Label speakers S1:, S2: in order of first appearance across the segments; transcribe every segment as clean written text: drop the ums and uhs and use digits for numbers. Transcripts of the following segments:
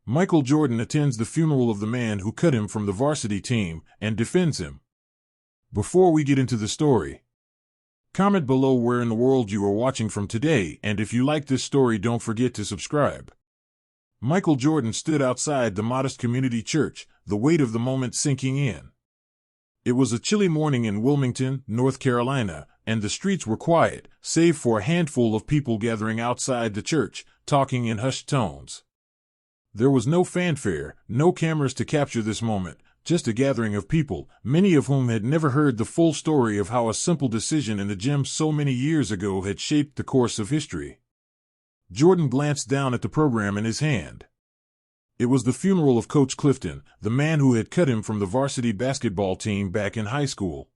S1: Michael Jordan attends the funeral of the man who cut him from the varsity team and defends him. Before we get into the story, comment below where in the world you are watching from today, and if you like this story, don't forget to subscribe. Michael Jordan stood outside the modest community church, the weight of the moment sinking in. It was a chilly morning in Wilmington, North Carolina, and the streets were quiet, save for a handful of people gathering outside the church, talking in hushed tones. There was no fanfare, no cameras to capture this moment, just a gathering of people, many of whom had never heard the full story of how a simple decision in the gym so many years ago had shaped the course of history. Jordan glanced down at the program in his hand. It was the funeral of Coach Clifton, the man who had cut him from the varsity basketball team back in high school.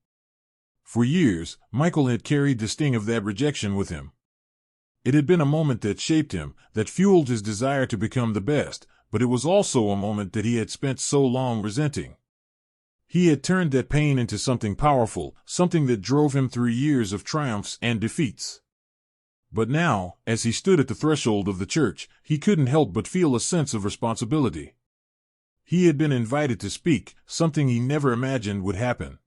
S1: For years, Michael had carried the sting of that rejection with him. It had been a moment that shaped him, that fueled his desire to become the best, but it was also a moment that he had spent so long resenting. He had turned that pain into something powerful, something that drove him through years of triumphs and defeats. But now, as he stood at the threshold of the church, he couldn't help but feel a sense of responsibility. He had been invited to speak, something he never imagined would happen.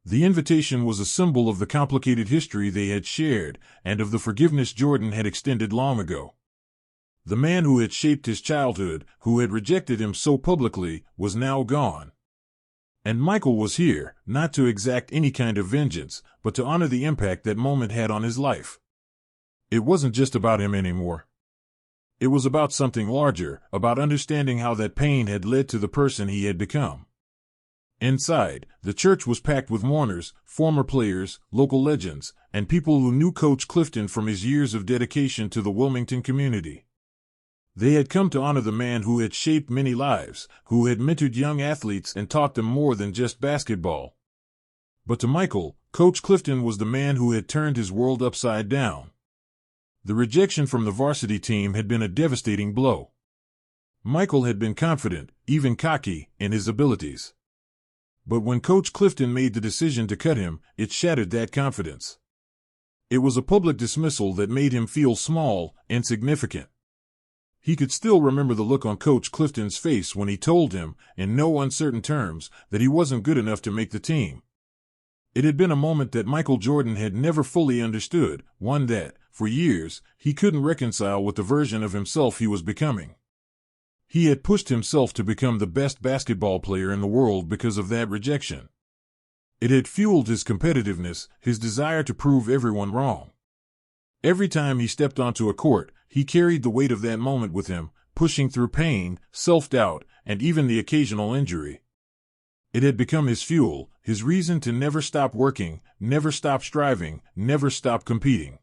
S1: The invitation was a symbol of the complicated history they had shared, and of the forgiveness Jordan had extended long ago. The man who had shaped his childhood, who had rejected him so publicly, was now gone. And Michael was here, not to exact any kind of vengeance, but to honor the impact that moment had on his life. It wasn't just about him anymore. It was about something larger, about understanding how that pain had led to the person he had become. Inside, the church was packed with mourners, former players, local legends, and people who knew Coach Clifton from his years of dedication to the Wilmington community. They had come to honor the man who had shaped many lives, who had mentored young athletes and taught them more than just basketball. But to Michael, Coach Clifton was the man who had turned his world upside down. The rejection from the varsity team had been a devastating blow. Michael had been confident, even cocky, in his abilities. But when Coach Clifton made the decision to cut him, it shattered that confidence. It was a public dismissal that made him feel small, insignificant. He could still remember the look on Coach Clifton's face when he told him, in no uncertain terms, that he wasn't good enough to make the team. It had been a moment that Michael Jordan had never fully understood, one that, for years, he couldn't reconcile with the version of himself he was becoming. He had pushed himself to become the best basketball player in the world because of that rejection. It had fueled his competitiveness, his desire to prove everyone wrong. Every time he stepped onto a court, he carried the weight of that moment with him, pushing through pain, self-doubt, and even the occasional injury. It had become his fuel, his reason to never stop working, never stop striving, never stop competing.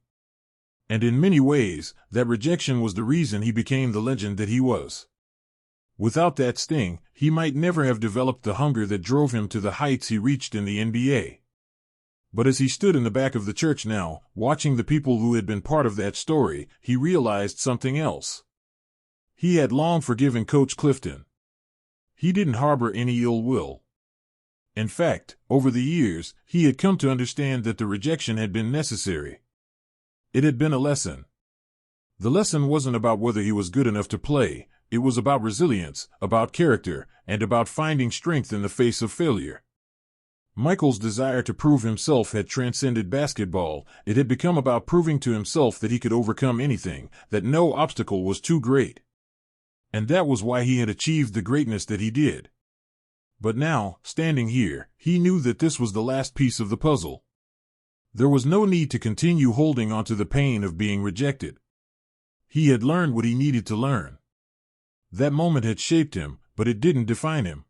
S1: And in many ways, that rejection was the reason he became the legend that he was. Without that sting, he might never have developed the hunger that drove him to the heights he reached in the NBA. But as he stood in the back of the church now, watching the people who had been part of that story, he realized something else. He had long forgiven Coach Clifton. He didn't harbor any ill will. In fact, over the years, he had come to understand that the rejection had been necessary. It had been a lesson. The lesson wasn't about whether he was good enough to play. It was about resilience, about character, and about finding strength in the face of failure. Michael's desire to prove himself had transcended basketball. It had become about proving to himself that he could overcome anything, that no obstacle was too great. And that was why he had achieved the greatness that he did. But now, standing here, he knew that this was the last piece of the puzzle. There was no need to continue holding onto the pain of being rejected. He had learned what he needed to learn. That moment had shaped him, but it didn't define him.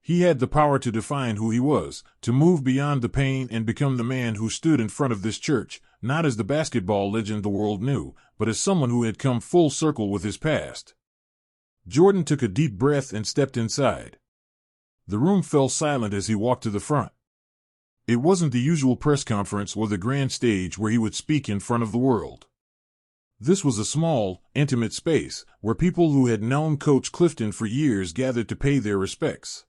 S1: He had the power to define who he was, to move beyond the pain and become the man who stood in front of this church, not as the basketball legend the world knew, but as someone who had come full circle with his past. Jordan took a deep breath and stepped inside. The room fell silent as he walked to the front. It wasn't the usual press conference or the grand stage where he would speak in front of the world. This was a small, intimate space, where people who had known Coach Clifton for years gathered to pay their respects.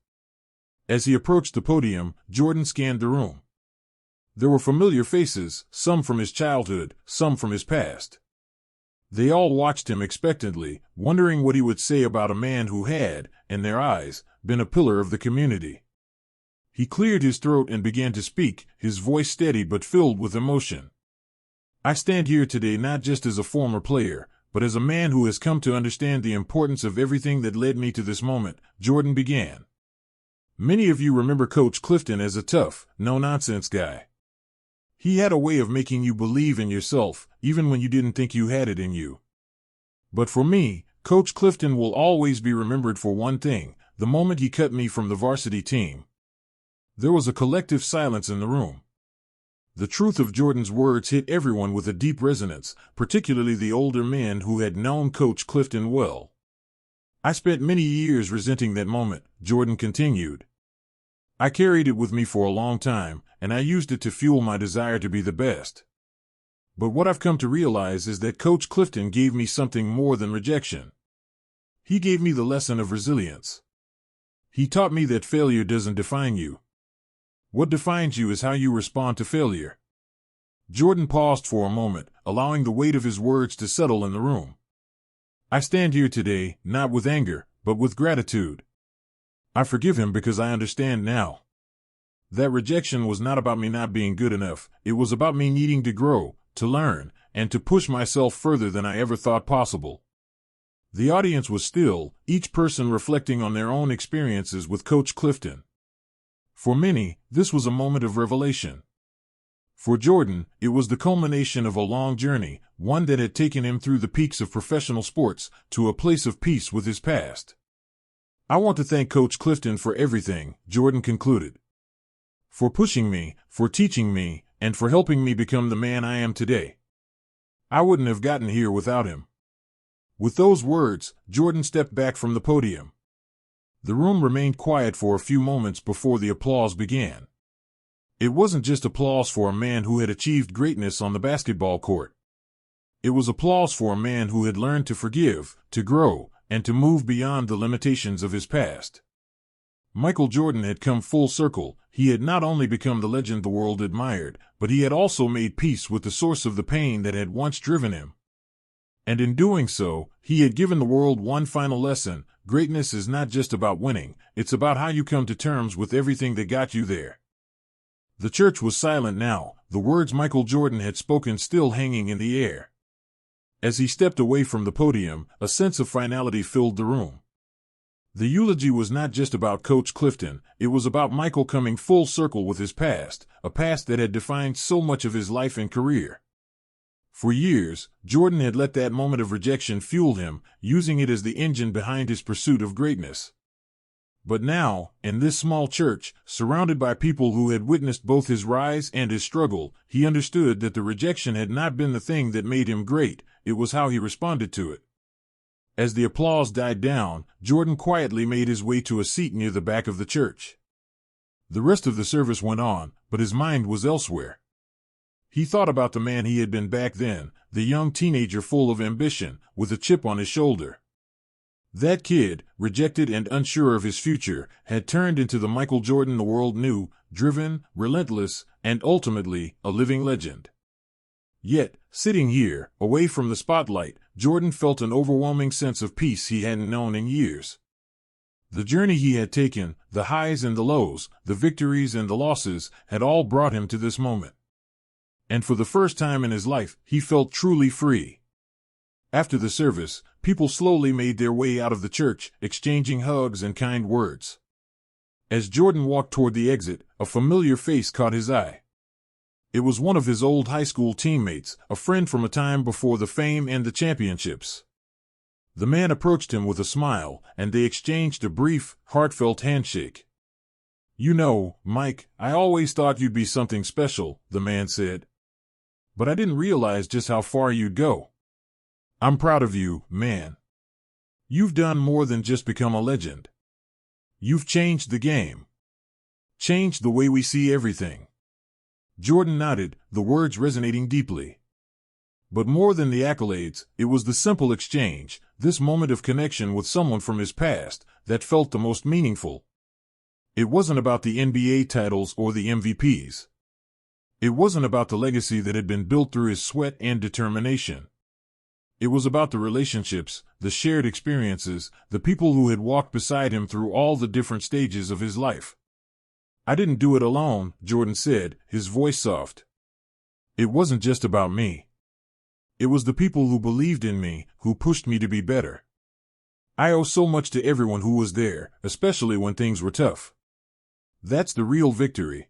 S1: As he approached the podium, Jordan scanned the room. There were familiar faces, some from his childhood, some from his past. They all watched him expectantly, wondering what he would say about a man who had, in their eyes, been a pillar of the community. He cleared his throat and began to speak, his voice steady but filled with emotion. I stand here today not just as a former player, but as a man who has come to understand the importance of everything that led me to this moment, Jordan began. Many of you remember Coach Clifton as a tough, no-nonsense guy. He had a way of making you believe in yourself, even when you didn't think you had it in you. But for me, Coach Clifton will always be remembered for one thing: the moment he cut me from the varsity team. There was a collective silence in the room. The truth of Jordan's words hit everyone with a deep resonance, particularly the older men who had known Coach Clifton well. I spent many years resenting that moment, Jordan continued. I carried it with me for a long time, and I used it to fuel my desire to be the best. But what I've come to realize is that Coach Clifton gave me something more than rejection. He gave me the lesson of resilience. He taught me that failure doesn't define you. What defines you is how you respond to failure. Jordan paused for a moment, allowing the weight of his words to settle in the room. I stand here today, not with anger, but with gratitude. I forgive him because I understand now. That rejection was not about me not being good enough. It was about me needing to grow, to learn, and to push myself further than I ever thought possible. The audience was still, each person reflecting on their own experiences with Coach Clifton. For many, this was a moment of revelation. For Jordan, it was the culmination of a long journey, one that had taken him through the peaks of professional sports to a place of peace with his past. I want to thank Coach Clifton for everything, Jordan concluded. For pushing me, for teaching me, and for helping me become the man I am today. I wouldn't have gotten here without him. With those words, Jordan stepped back from the podium. The room remained quiet for a few moments before the applause began. It wasn't just applause for a man who had achieved greatness on the basketball court. It was applause for a man who had learned to forgive, to grow, and to move beyond the limitations of his past. Michael Jordan had come full circle. He had not only become the legend the world admired, but he had also made peace with the source of the pain that had once driven him. And in doing so, he had given the world one final lesson: greatness is not just about winning, it's about how you come to terms with everything that got you there. The church was silent now, the words Michael Jordan had spoken still hanging in the air. As he stepped away from the podium, a sense of finality filled the room. The eulogy was not just about Coach Clifton, it was about Michael coming full circle with his past, a past that had defined so much of his life and career. For years, Jordan had let that moment of rejection fuel him, using it as the engine behind his pursuit of greatness. But now, in this small church, surrounded by people who had witnessed both his rise and his struggle, he understood that the rejection had not been the thing that made him great, it was how he responded to it. As the applause died down, Jordan quietly made his way to a seat near the back of the church. The rest of the service went on, but his mind was elsewhere. He thought about the man he had been back then, the young teenager full of ambition, with a chip on his shoulder. That kid, rejected and unsure of his future, had turned into the Michael Jordan the world knew, driven, relentless, and ultimately, a living legend. Yet, sitting here, away from the spotlight, Jordan felt an overwhelming sense of peace he hadn't known in years. The journey he had taken, the highs and the lows, the victories and the losses, had all brought him to this moment. And for the first time in his life, he felt truly free. After the service, people slowly made their way out of the church, exchanging hugs and kind words. As Jordan walked toward the exit, a familiar face caught his eye. It was one of his old high school teammates, a friend from a time before the fame and the championships. The man approached him with a smile, and they exchanged a brief, heartfelt handshake. "You know, Mike, I always thought you'd be something special," the man said. "But I didn't realize just how far you'd go. I'm proud of you, man. You've done more than just become a legend. You've changed the game. Changed the way we see everything." Jordan nodded, the words resonating deeply. But more than the accolades, it was the simple exchange, this moment of connection with someone from his past, that felt the most meaningful. It wasn't about the NBA titles or the MVPs. It wasn't about the legacy that had been built through his sweat and determination. It was about the relationships, the shared experiences, the people who had walked beside him through all the different stages of his life. "I didn't do it alone," Jordan said, his voice soft. "It wasn't just about me. It was the people who believed in me, who pushed me to be better. I owe so much to everyone who was there, especially when things were tough. That's the real victory."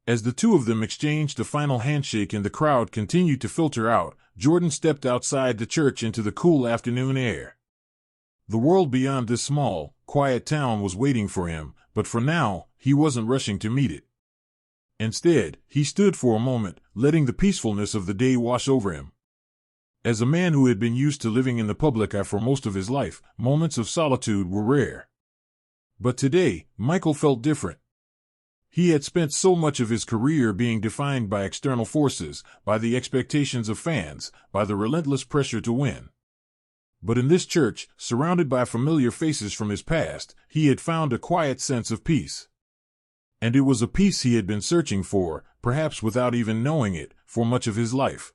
S1: As the two of them exchanged a final handshake and the crowd continued to filter out, Jordan stepped outside the church into the cool afternoon air. The world beyond this small, quiet town was waiting for him, but for now, he wasn't rushing to meet it. Instead, he stood for a moment, letting the peacefulness of the day wash over him. As a man who had been used to living in the public eye for most of his life, moments of solitude were rare. But today, Michael felt different. He had spent so much of his career being defined by external forces, by the expectations of fans, by the relentless pressure to win. But in this church, surrounded by familiar faces from his past, he had found a quiet sense of peace. And it was a peace he had been searching for, perhaps without even knowing it, for much of his life.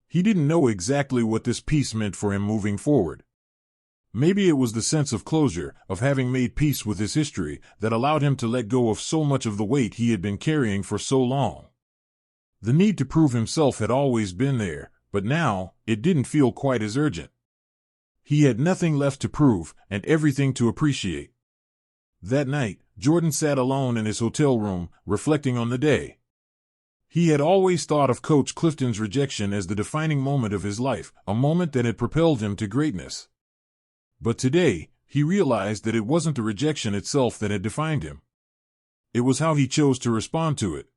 S1: He didn't know exactly what this peace meant for him moving forward. Maybe it was the sense of closure, of having made peace with his history, that allowed him to let go of so much of the weight he had been carrying for so long. The need to prove himself had always been there, but now, it didn't feel quite as urgent. He had nothing left to prove, and everything to appreciate. That night, Jordan sat alone in his hotel room, reflecting on the day. He had always thought of Coach Clifton's rejection as the defining moment of his life, a moment that had propelled him to greatness. But today, he realized that it wasn't the rejection itself that had defined him. It was how he chose to respond to it.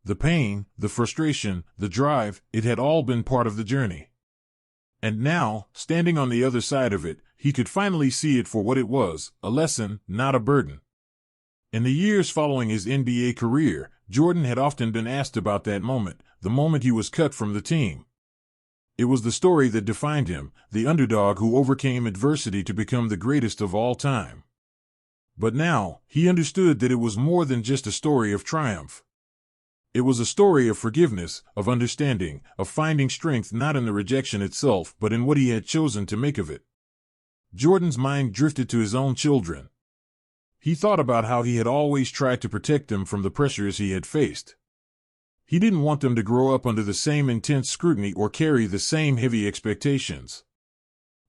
S1: The pain, the frustration, the drive, it had all been part of the journey. And now, standing on the other side of it, he could finally see it for what it was, a lesson, not a burden. In the years following his NBA career, Jordan had often been asked about that moment, the moment he was cut from the team. It was the story that defined him, the underdog who overcame adversity to become the greatest of all time. But now, he understood that it was more than just a story of triumph. It was a story of forgiveness, of understanding, of finding strength not in the rejection itself but in what he had chosen to make of it. Jordan's mind drifted to his own children. He thought about how he had always tried to protect them from the pressures he had faced. He didn't want them to grow up under the same intense scrutiny or carry the same heavy expectations.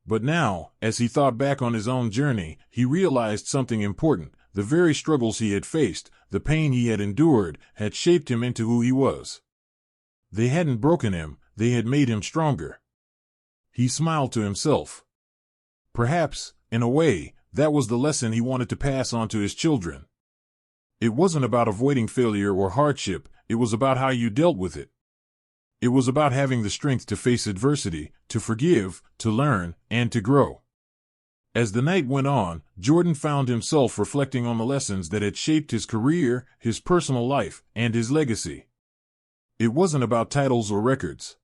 S1: But now, as he thought back on his own journey, he realized something important. The very struggles he had faced, the pain he had endured, had shaped him into who he was. They hadn't broken him, they had made him stronger. He smiled to himself. Perhaps, in a way, that was the lesson he wanted to pass on to his children. It wasn't about avoiding failure or hardship, it was about how you dealt with it. It was about having the strength to face adversity, to forgive, to learn, and to grow. As the night went on, Jordan found himself reflecting on the lessons that had shaped his career, his personal life, and his legacy. It wasn't about titles or records.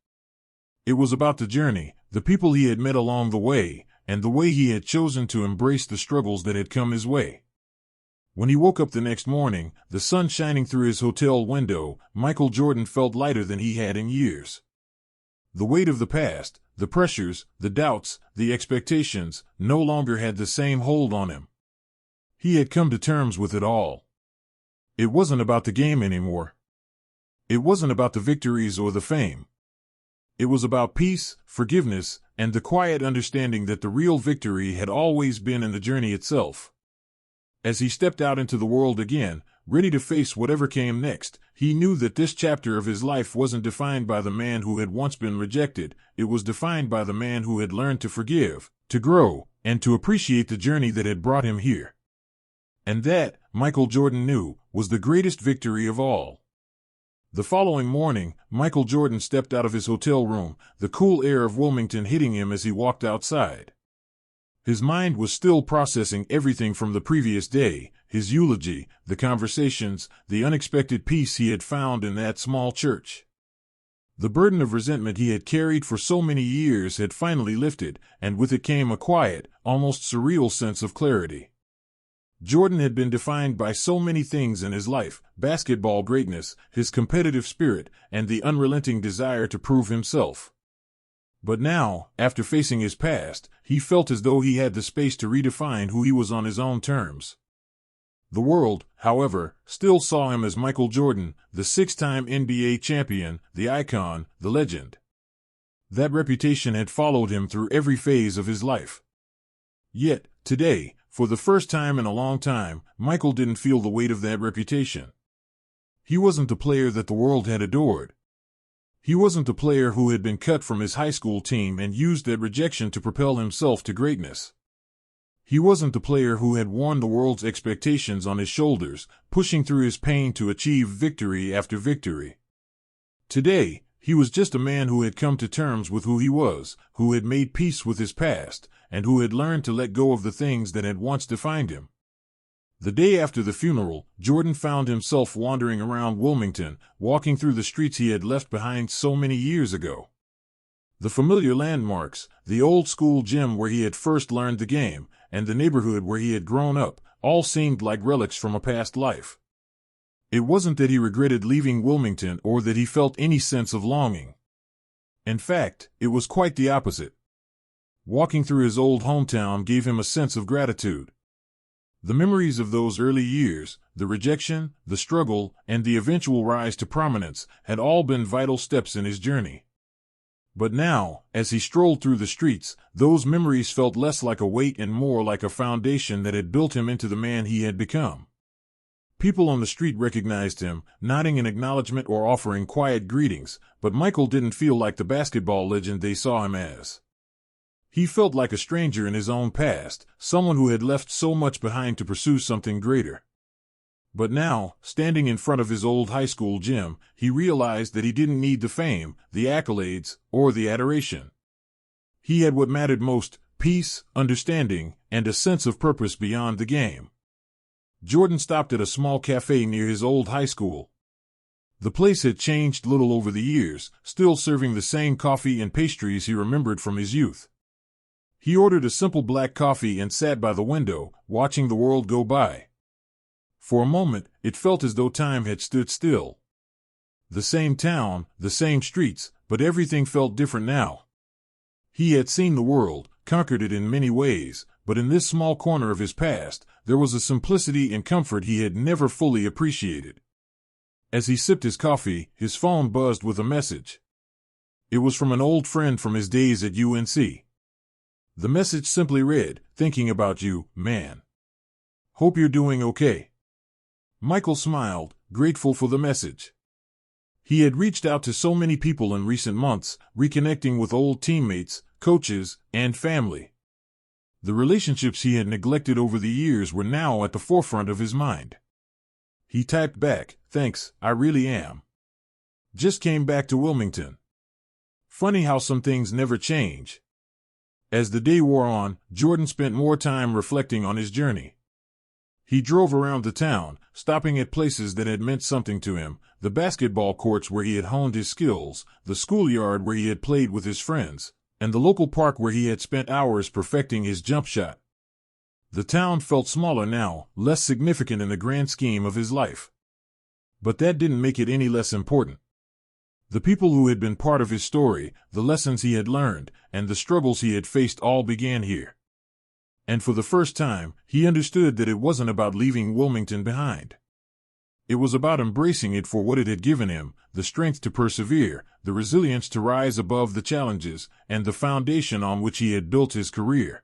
S1: It was about the journey, the people he had met along the way, and the way he had chosen to embrace the struggles that had come his way. When he woke up the next morning, the sun shining through his hotel window, Michael Jordan felt lighter than he had in years. The weight of the past, the pressures, the doubts, the expectations, no longer had the same hold on him. He had come to terms with it all. It wasn't about the game anymore. It wasn't about the victories or the fame. It was about peace, forgiveness, and the quiet understanding that the real victory had always been in the journey itself. As he stepped out into the world again, ready to face whatever came next, he knew that this chapter of his life wasn't defined by the man who had once been rejected, it was defined by the man who had learned to forgive, to grow, and to appreciate the journey that had brought him here. And that, Michael Jordan knew, was the greatest victory of all. The following morning, Michael Jordan stepped out of his hotel room, the cool air of Wilmington hitting him as he walked outside. His mind was still processing everything from the previous day, his eulogy, the conversations, the unexpected peace he had found in that small church. The burden of resentment he had carried for so many years had finally lifted, and with it came a quiet, almost surreal sense of clarity. Jordan had been defined by so many things in his life: basketball greatness, his competitive spirit, and the unrelenting desire to prove himself. But now, after facing his past, he felt as though he had the space to redefine who he was on his own terms. The world, however, still saw him as Michael Jordan, the six-time NBA champion, the icon, the legend. That reputation had followed him through every phase of his life. Yet, today, for the first time in a long time, Michael didn't feel the weight of that reputation. He wasn't the player that the world had adored. He wasn't the player who had been cut from his high school team and used that rejection to propel himself to greatness. He wasn't the player who had worn the world's expectations on his shoulders, pushing through his pain to achieve victory after victory. Today, he was just a man who had come to terms with who he was, who had made peace with his past, and who had learned to let go of the things that had once defined him. The day after the funeral, Jordan found himself wandering around Wilmington, walking through the streets he had left behind so many years ago. The familiar landmarks, the old school gym where he had first learned the game, and the neighborhood where he had grown up, all seemed like relics from a past life. It wasn't that he regretted leaving Wilmington or that he felt any sense of longing. In fact, it was quite the opposite. Walking through his old hometown gave him a sense of gratitude. The memories of those early years, the rejection, the struggle, and the eventual rise to prominence had all been vital steps in his journey. But now, as he strolled through the streets, those memories felt less like a weight and more like a foundation that had built him into the man he had become. People on the street recognized him, nodding in acknowledgement or offering quiet greetings, but Michael didn't feel like the basketball legend they saw him as. He felt like a stranger in his own past, someone who had left so much behind to pursue something greater. But now, standing in front of his old high school gym, he realized that he didn't need the fame, the accolades, or the adoration. He had what mattered most: peace, understanding, and a sense of purpose beyond the game. Jordan stopped at a small cafe near his old high school. The place had changed little over the years, still serving the same coffee and pastries he remembered from his youth. He ordered a simple black coffee and sat by the window, watching the world go by. For a moment, it felt as though time had stood still. The same town, the same streets, but everything felt different now. He had seen the world, conquered it in many ways, but in this small corner of his past, there was a simplicity and comfort he had never fully appreciated. As he sipped his coffee, his phone buzzed with a message. It was from an old friend from his days at UNC. The message simply read, "Thinking about you, man. Hope you're doing okay." Michael smiled, grateful for the message. He had reached out to so many people in recent months, reconnecting with old teammates, coaches, and family. The relationships he had neglected over the years were now at the forefront of his mind. He typed back, "Thanks, I really am. Just came back to Wilmington." Funny how some things never change. As the day wore on, Jordan spent more time reflecting on his journey. He drove around the town, stopping at places that had meant something to him: the basketball courts where he had honed his skills, the schoolyard where he had played with his friends, and the local park where he had spent hours perfecting his jump shot. The town felt smaller now, less significant in the grand scheme of his life. But that didn't make it any less important. The people who had been part of his story, the lessons he had learned, and the struggles he had faced all began here. And for the first time, he understood that it wasn't about leaving Wilmington behind. It was about embracing it for what it had given him: the strength to persevere, the resilience to rise above the challenges, and the foundation on which he had built his career.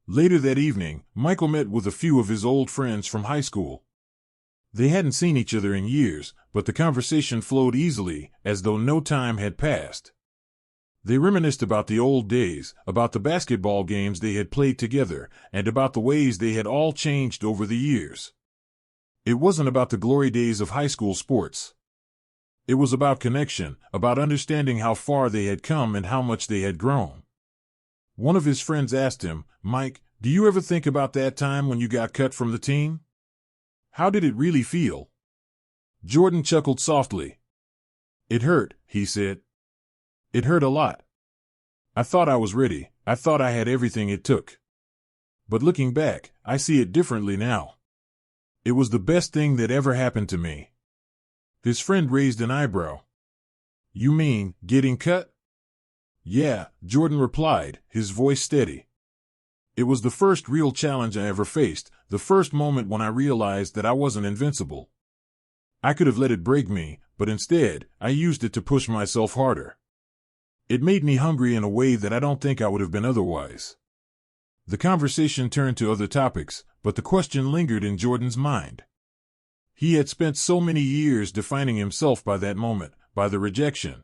S1: Later that evening, Michael met with a few of his old friends from high school. They hadn't seen each other in years, but the conversation flowed easily, as though no time had passed. They reminisced about the old days, about the basketball games they had played together, and about the ways they had all changed over the years. It wasn't about the glory days of high school sports. It was about connection, about understanding how far they had come and how much they had grown. One of his friends asked him, "Mike, do you ever think about that time when you got cut from the team? How did it really feel?" Jordan chuckled softly. "It hurt," he said. "It hurt a lot. I thought I was ready. I thought I had everything it took. But looking back, I see it differently now. It was the best thing that ever happened to me." His friend raised an eyebrow. "You mean, getting cut?" Yeah, Jordan replied, his voice steady. It was the first real challenge I ever faced, the first moment when I realized that I wasn't invincible. I could have let it break me, but instead, I used it to push myself harder. It made me hungry in a way that I don't think I would have been otherwise. The conversation turned to other topics, but the question lingered in Jordan's mind. He had spent so many years defining himself by that moment, by the rejection.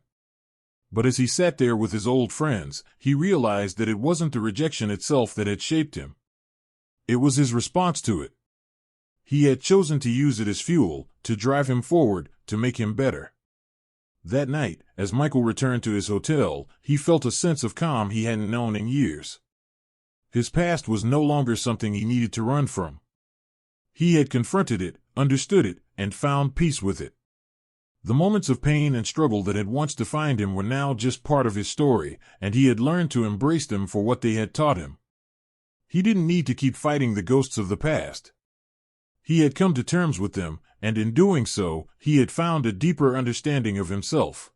S1: But as he sat there with his old friends, he realized that it wasn't the rejection itself that had shaped him. It was his response to it. He had chosen to use it as fuel, to drive him forward, to make him better. That night, as Michael returned to his hotel, he felt a sense of calm he hadn't known in years. His past was no longer something he needed to run from. He had confronted it, understood it, and found peace with it. The moments of pain and struggle that had once defined him were now just part of his story, and he had learned to embrace them for what they had taught him. He didn't need to keep fighting the ghosts of the past. He had come to terms with them, and in doing so, he had found a deeper understanding of himself.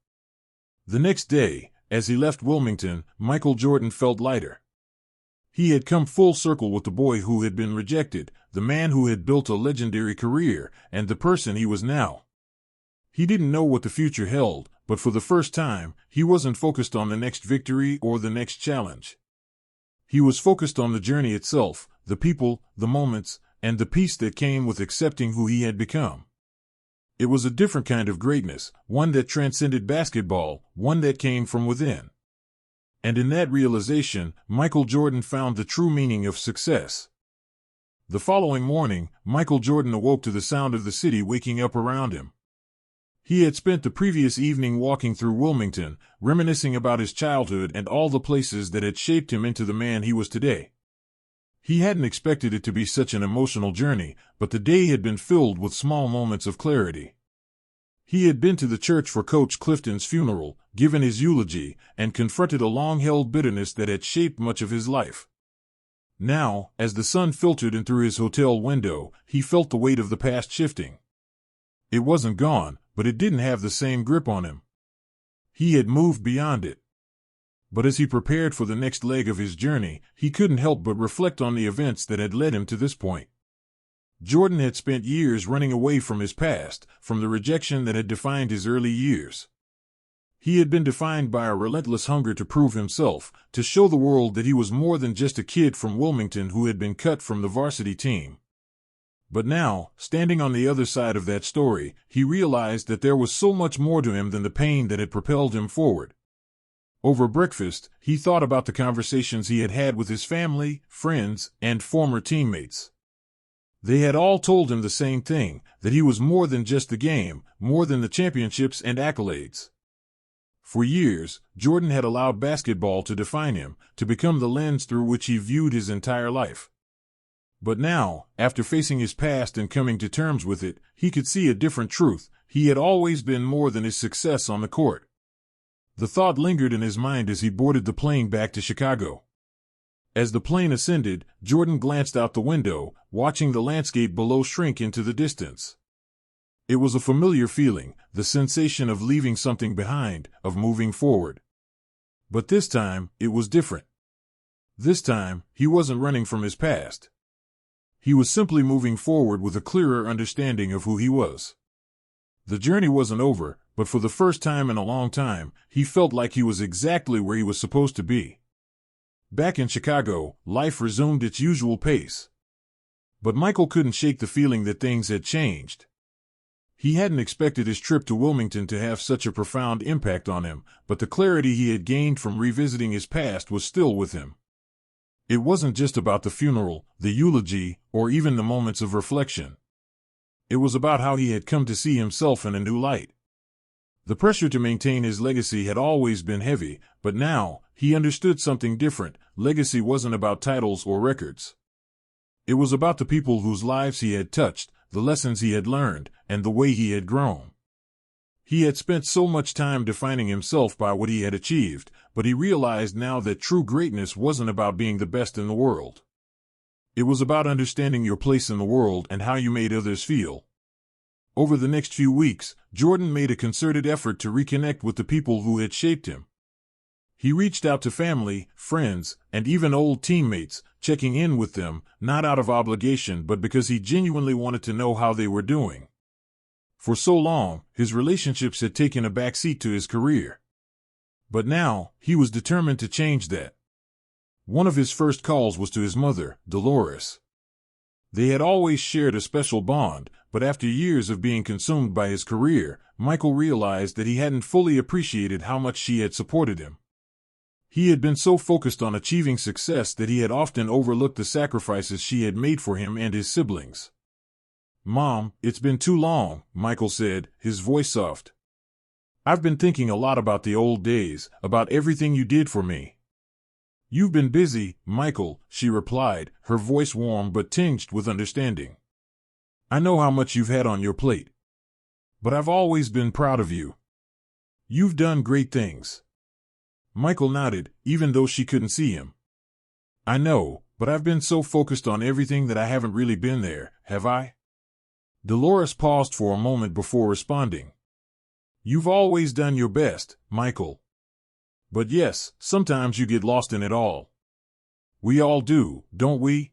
S1: The next day, as he left Wilmington, Michael Jordan felt lighter. He had come full circle with the boy who had been rejected, the man who had built a legendary career, and the person he was now. He didn't know what the future held, but for the first time, he wasn't focused on the next victory or the next challenge. He was focused on the journey itself, the people, the moments, and the peace that came with accepting who he had become. It was a different kind of greatness, one that transcended basketball, one that came from within. And in that realization, Michael Jordan found the true meaning of success. The following morning, Michael Jordan awoke to the sound of the city waking up around him. He had spent the previous evening walking through Wilmington, reminiscing about his childhood and all the places that had shaped him into the man he was today. He hadn't expected it to be such an emotional journey, but the day had been filled with small moments of clarity. He had been to the church for Coach Clifton's funeral, given his eulogy, and confronted a long-held bitterness that had shaped much of his life. Now, as the sun filtered in through his hotel window, he felt the weight of the past shifting. It wasn't gone, but it didn't have the same grip on him. He had moved beyond it. But as he prepared for the next leg of his journey, he couldn't help but reflect on the events that had led him to this point. Jordan had spent years running away from his past, from the rejection that had defined his early years. He had been defined by a relentless hunger to prove himself, to show the world that he was more than just a kid from Wilmington who had been cut from the varsity team. But now, standing on the other side of that story, he realized that there was so much more to him than the pain that had propelled him forward. Over breakfast, he thought about the conversations he had had with his family, friends, and former teammates. They had all told him the same thing, that he was more than just the game, more than the championships and accolades. For years, Jordan had allowed basketball to define him, to become the lens through which he viewed his entire life. But now, after facing his past and coming to terms with it, he could see a different truth. He had always been more than his success on the court. The thought lingered in his mind as he boarded the plane back to Chicago. As the plane ascended, Jordan glanced out the window, watching the landscape below shrink into the distance. It was a familiar feeling, the sensation of leaving something behind, of moving forward. But this time, it was different. This time, he wasn't running from his past. He was simply moving forward with a clearer understanding of who he was. The journey wasn't over, but for the first time in a long time, he felt like he was exactly where he was supposed to be. Back in Chicago, life resumed its usual pace. But Michael couldn't shake the feeling that things had changed. He hadn't expected his trip to Wilmington to have such a profound impact on him, but the clarity he had gained from revisiting his past was still with him. It wasn't just about the funeral, the eulogy, or even the moments of reflection. It was about how he had come to see himself in a new light. The pressure to maintain his legacy had always been heavy, but now, he understood something different. Legacy wasn't about titles or records. It was about the people whose lives he had touched, the lessons he had learned, and the way he had grown. He had spent so much time defining himself by what he had achieved, but he realized now that true greatness wasn't about being the best in the world. It was about understanding your place in the world and how you made others feel. Over the next few weeks, Jordan made a concerted effort to reconnect with the people who had shaped him. He reached out to family, friends, and even old teammates, checking in with them, not out of obligation but because he genuinely wanted to know how they were doing. For so long, his relationships had taken a backseat to his career. But now, he was determined to change that. One of his first calls was to his mother, Dolores. They had always shared a special bond, but after years of being consumed by his career, Michael realized that he hadn't fully appreciated how much she had supported him. He had been so focused on achieving success that he had often overlooked the sacrifices she had made for him and his siblings. "Mom, it's been too long," Michael said, his voice soft. "I've been thinking a lot about the old days, about everything you did for me." "You've been busy, Michael," she replied, her voice warm but tinged with understanding. "I know how much you've had on your plate. But I've always been proud of you. You've done great things." Michael nodded, even though she couldn't see him. "I know, but I've been so focused on everything that I haven't really been there, have I?" Dolores paused for a moment before responding. "You've always done your best, Michael. But yes, sometimes you get lost in it all. We all do, don't we?"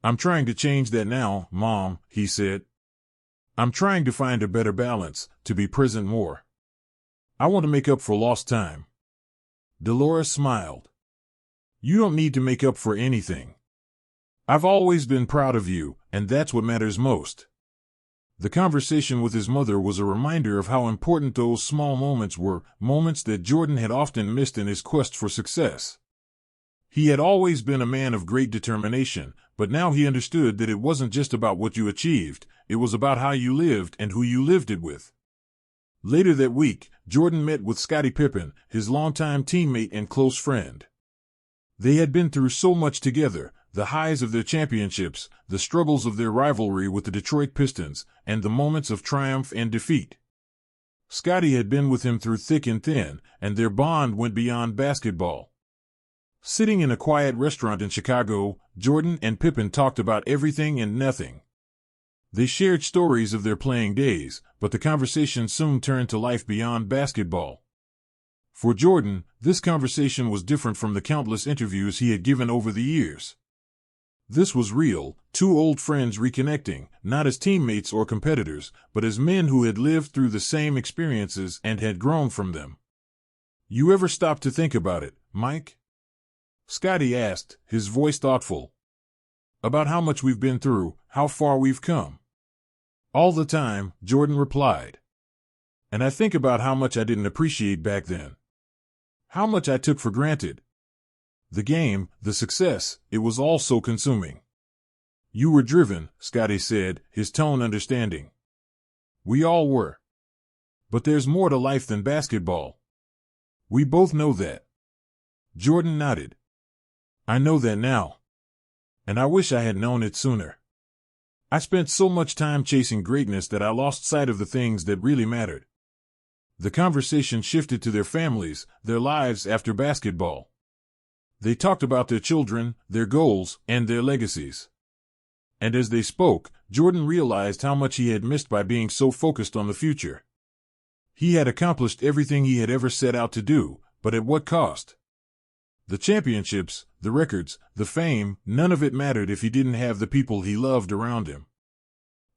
S1: "I'm trying to change that now, Mom," he said. "I'm trying to find a better balance, to be present more. I want to make up for lost time." Dolores smiled. "You don't need to make up for anything. I've always been proud of you, and that's what matters most." The conversation with his mother was a reminder of how important those small moments were, moments that Jordan had often missed in his quest for success. He had always been a man of great determination, but now he understood that it wasn't just about what you achieved, it was about how you lived and who you lived it with. Later that week, Jordan met with Scottie Pippen, his longtime teammate and close friend. They had been through so much together, the highs of their championships, the struggles of their rivalry with the Detroit Pistons, and the moments of triumph and defeat. Scottie had been with him through thick and thin, and their bond went beyond basketball. Sitting in a quiet restaurant in Chicago, Jordan and Pippen talked about everything and nothing. They shared stories of their playing days, but the conversation soon turned to life beyond basketball. For Jordan, this conversation was different from the countless interviews he had given over the years. This was real, two old friends reconnecting, not as teammates or competitors, but as men who had lived through the same experiences and had grown from them. "You ever stop to think about it, Mike?" Scottie asked, his voice thoughtful. "About how much we've been through, how far we've come?" "All the time," Jordan replied. "And I think about how much I didn't appreciate back then. How much I took for granted. The game, the success, it was all so consuming." "You were driven," Scottie said, his tone understanding. "We all were. But there's more to life than basketball. We both know that." Jordan nodded. "I know that now. And I wish I had known it sooner. I spent so much time chasing greatness that I lost sight of the things that really mattered." The conversation shifted to their families, their lives after basketball. They talked about their children, their goals, and their legacies. And as they spoke, Jordan realized how much he had missed by being so focused on the future. He had accomplished everything he had ever set out to do, but at what cost? The championships, the records, the fame, none of it mattered if he didn't have the people he loved around him.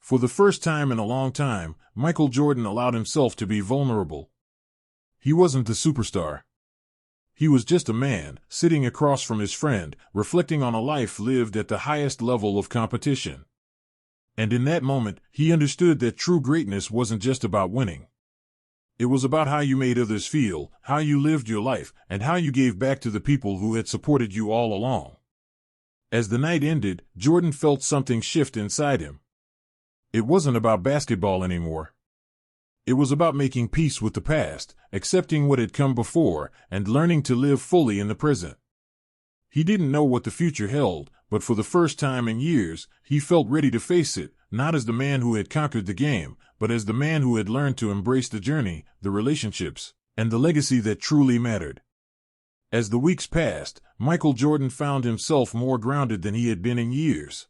S1: For the first time in a long time, Michael Jordan allowed himself to be vulnerable. He wasn't the superstar. He was just a man, sitting across from his friend, reflecting on a life lived at the highest level of competition. And in that moment, he understood that true greatness wasn't just about winning. It was about how you made others feel, how you lived your life, and how you gave back to the people who had supported you all along. As the night ended, Jordan felt something shift inside him. It wasn't about basketball anymore. It was about making peace with the past, accepting what had come before, and learning to live fully in the present. He didn't know what the future held, but for the first time in years, he felt ready to face it, not as the man who had conquered the game, but as the man who had learned to embrace the journey, the relationships, and the legacy that truly mattered. As the weeks passed, Michael Jordan found himself more grounded than he had been in years.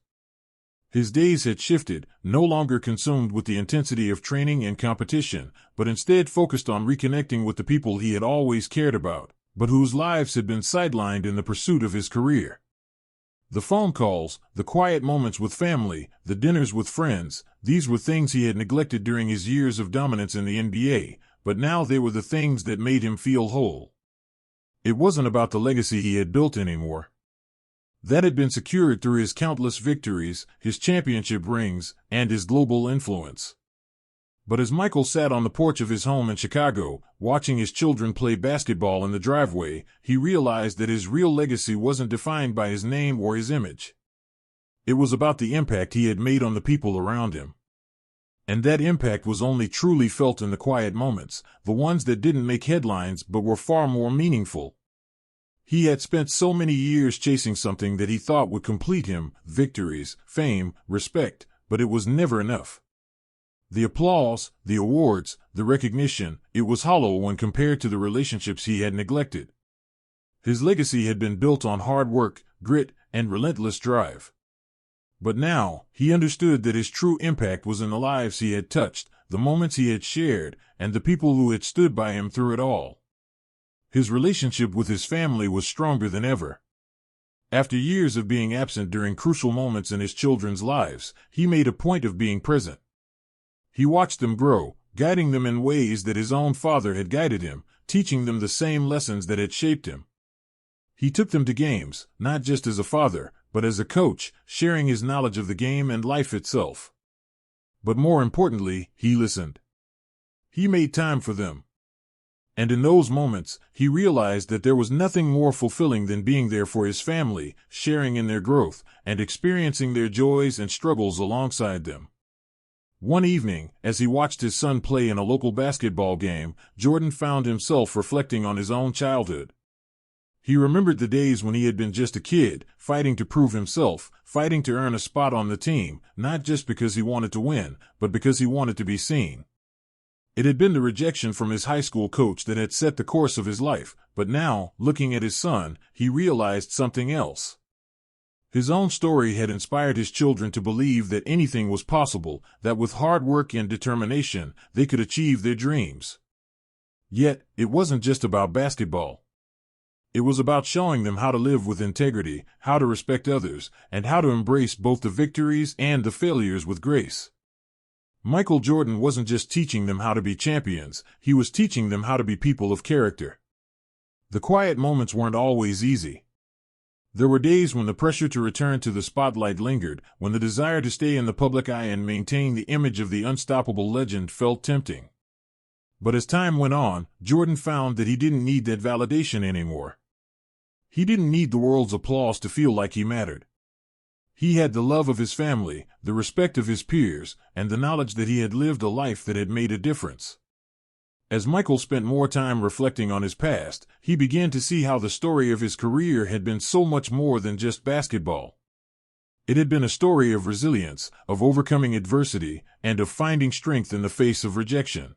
S1: His days had shifted, no longer consumed with the intensity of training and competition, but instead focused on reconnecting with the people he had always cared about, but whose lives had been sidelined in the pursuit of his career. The phone calls, the quiet moments with family, the dinners with friends, these were things he had neglected during his years of dominance in the NBA, but now they were the things that made him feel whole. It wasn't about the legacy he had built anymore. That had been secured through his countless victories, his championship rings, and his global influence. But as Michael sat on the porch of his home in Chicago, watching his children play basketball in the driveway, he realized that his real legacy wasn't defined by his name or his image. It was about the impact he had made on the people around him. And that impact was only truly felt in the quiet moments, the ones that didn't make headlines but were far more meaningful. He had spent so many years chasing something that he thought would complete him, victories, fame, respect, but it was never enough. The applause, the awards, the recognition, it was hollow when compared to the relationships he had neglected. His legacy had been built on hard work, grit, and relentless drive. But now, he understood that his true impact was in the lives he had touched, the moments he had shared, and the people who had stood by him through it all. His relationship with his family was stronger than ever. After years of being absent during crucial moments in his children's lives, he made a point of being present. He watched them grow, guiding them in ways that his own father had guided him, teaching them the same lessons that had shaped him. He took them to games, not just as a father, but as a coach, sharing his knowledge of the game and life itself. But more importantly, he listened. He made time for them. And in those moments, he realized that there was nothing more fulfilling than being there for his family, sharing in their growth, and experiencing their joys and struggles alongside them. One evening, as he watched his son play in a local basketball game, Jordan found himself reflecting on his own childhood. He remembered the days when he had been just a kid, fighting to prove himself, fighting to earn a spot on the team, not just because he wanted to win, but because he wanted to be seen. It had been the rejection from his high school coach that had set the course of his life, but now, looking at his son, he realized something else. His own story had inspired his children to believe that anything was possible, that with hard work and determination, they could achieve their dreams. Yet, it wasn't just about basketball. It was about showing them how to live with integrity, how to respect others, and how to embrace both the victories and the failures with grace. Michael Jordan wasn't just teaching them how to be champions, he was teaching them how to be people of character. The quiet moments weren't always easy. There were days when the pressure to return to the spotlight lingered, when the desire to stay in the public eye and maintain the image of the unstoppable legend felt tempting. But as time went on, Jordan found that he didn't need that validation anymore. He didn't need the world's applause to feel like he mattered. He had the love of his family, the respect of his peers, and the knowledge that he had lived a life that had made a difference. As Michael spent more time reflecting on his past, he began to see how the story of his career had been so much more than just basketball. It had been a story of resilience, of overcoming adversity, and of finding strength in the face of rejection.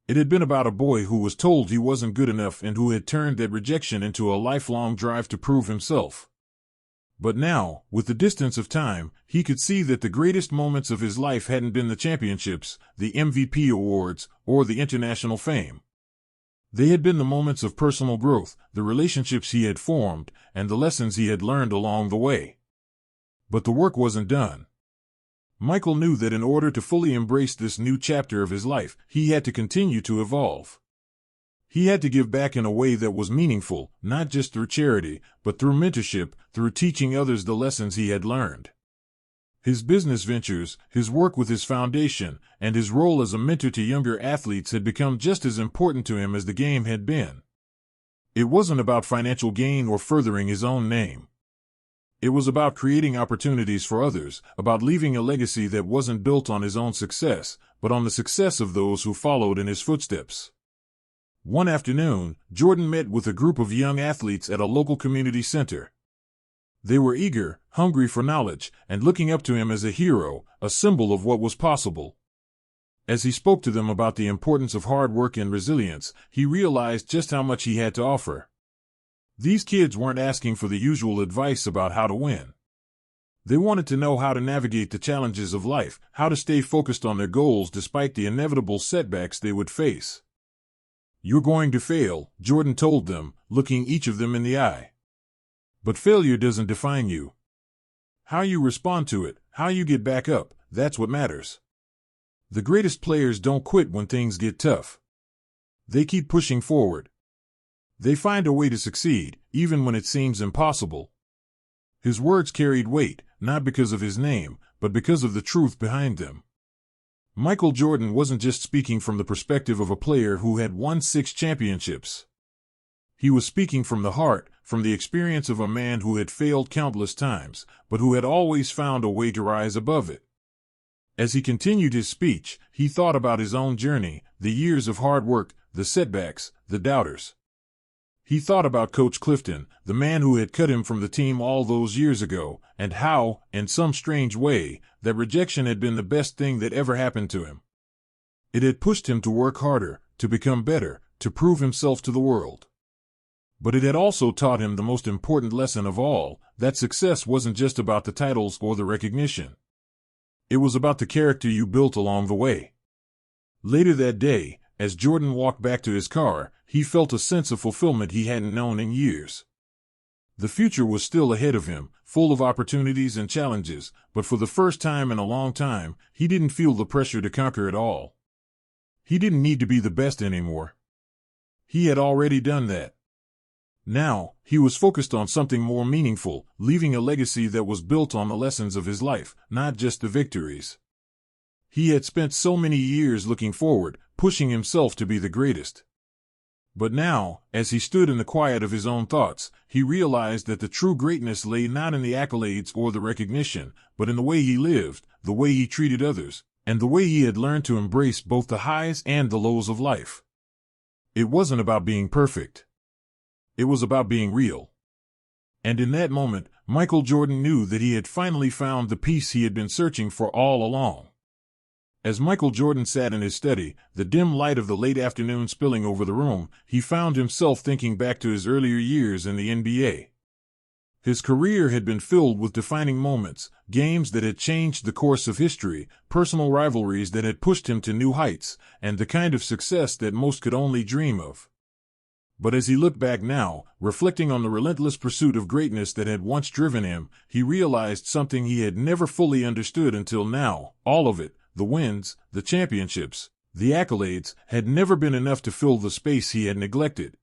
S1: It had been about a boy who was told he wasn't good enough and who had turned that rejection into a lifelong drive to prove himself. But now, with the distance of time, he could see that the greatest moments of his life hadn't been the championships, the MVP awards, or the international fame. They had been the moments of personal growth, the relationships he had formed, and the lessons he had learned along the way. But the work wasn't done. Michael knew that in order to fully embrace this new chapter of his life, he had to continue to evolve. He had to give back in a way that was meaningful, not just through charity, but through mentorship, through teaching others the lessons he had learned. His business ventures, his work with his foundation, and his role as a mentor to younger athletes had become just as important to him as the game had been. It wasn't about financial gain or furthering his own name. It was about creating opportunities for others, about leaving a legacy that wasn't built on his own success, but on the success of those who followed in his footsteps. One afternoon, Jordan met with a group of young athletes at a local community center. They were eager, hungry for knowledge, and looking up to him as a hero, a symbol of what was possible. As he spoke to them about the importance of hard work and resilience, he realized just how much he had to offer. These kids weren't asking for the usual advice about how to win. They wanted to know how to navigate the challenges of life, how to stay focused on their goals despite the inevitable setbacks they would face. "You're going to fail," Jordan told them, looking each of them in the eye. But failure doesn't define you. How you respond to it, how you get back up, that's what matters. The greatest players don't quit when things get tough. They keep pushing forward. They find a way to succeed, even when it seems impossible. His words carried weight, not because of his name, but because of the truth behind them. Michael Jordan wasn't just speaking from the perspective of a player who had won 6 championships. He was speaking from the heart, from the experience of a man who had failed countless times, but who had always found a way to rise above it. As he continued his speech, he thought about his own journey, the years of hard work, the setbacks, the doubters. He thought about Coach Clifton, the man who had cut him from the team all those years ago, and how, in some strange way, that rejection had been the best thing that ever happened to him. It had pushed him to work harder, to become better, to prove himself to the world. But it had also taught him the most important lesson of all, that success wasn't just about the titles or the recognition. It was about the character you built along the way. Later that day, as Jordan walked back to his car, he felt a sense of fulfillment he hadn't known in years. The future was still ahead of him, full of opportunities and challenges, but for the first time in a long time, he didn't feel the pressure to conquer it all. He didn't need to be the best anymore. He had already done that. Now, he was focused on something more meaningful, leaving a legacy that was built on the lessons of his life, not just the victories. He had spent so many years looking forward, pushing himself to be the greatest. But now, as he stood in the quiet of his own thoughts, he realized that the true greatness lay not in the accolades or the recognition, but in the way he lived, the way he treated others, and the way he had learned to embrace both the highs and the lows of life. It wasn't about being perfect. It was about being real. And in that moment, Michael Jordan knew that he had finally found the peace he had been searching for all along. As Michael Jordan sat in his study, the dim light of the late afternoon spilling over the room, he found himself thinking back to his earlier years in the NBA. His career had been filled with defining moments, games that had changed the course of history, personal rivalries that had pushed him to new heights, and the kind of success that most could only dream of. But as he looked back now, reflecting on the relentless pursuit of greatness that had once driven him, he realized something he had never fully understood until now: all of it, the wins, the championships, the accolades, had never been enough to fill the space he had neglected.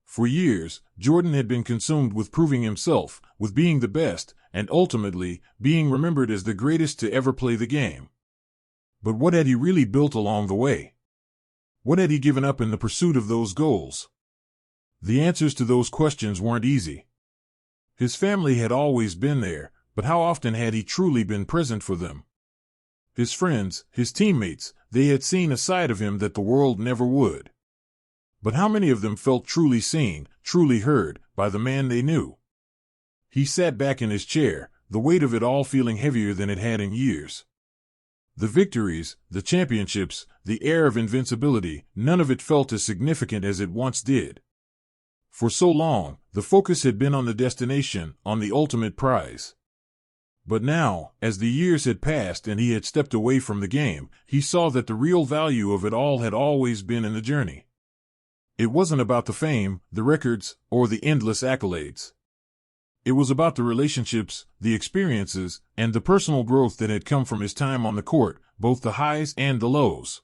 S1: For years, Jordan had been consumed with proving himself, with being the best, and ultimately, being remembered as the greatest to ever play the game. But what had he really built along the way? What had he given up in the pursuit of those goals? The answers to those questions weren't easy. His family had always been there, but how often had he truly been present for them? His friends, his teammates, they had seen a side of him that the world never would. But how many of them felt truly seen, truly heard, by the man they knew? He sat back in his chair, the weight of it all feeling heavier than it had in years. The victories, the championships, the air of invincibility, none of it felt as significant as it once did. For so long, the focus had been on the destination, on the ultimate prize. But now, as the years had passed and he had stepped away from the game, he saw that the real value of it all had always been in the journey. It wasn't about the fame, the records, or the endless accolades. It was about the relationships, the experiences, and the personal growth that had come from his time on the court, both the highs and the lows.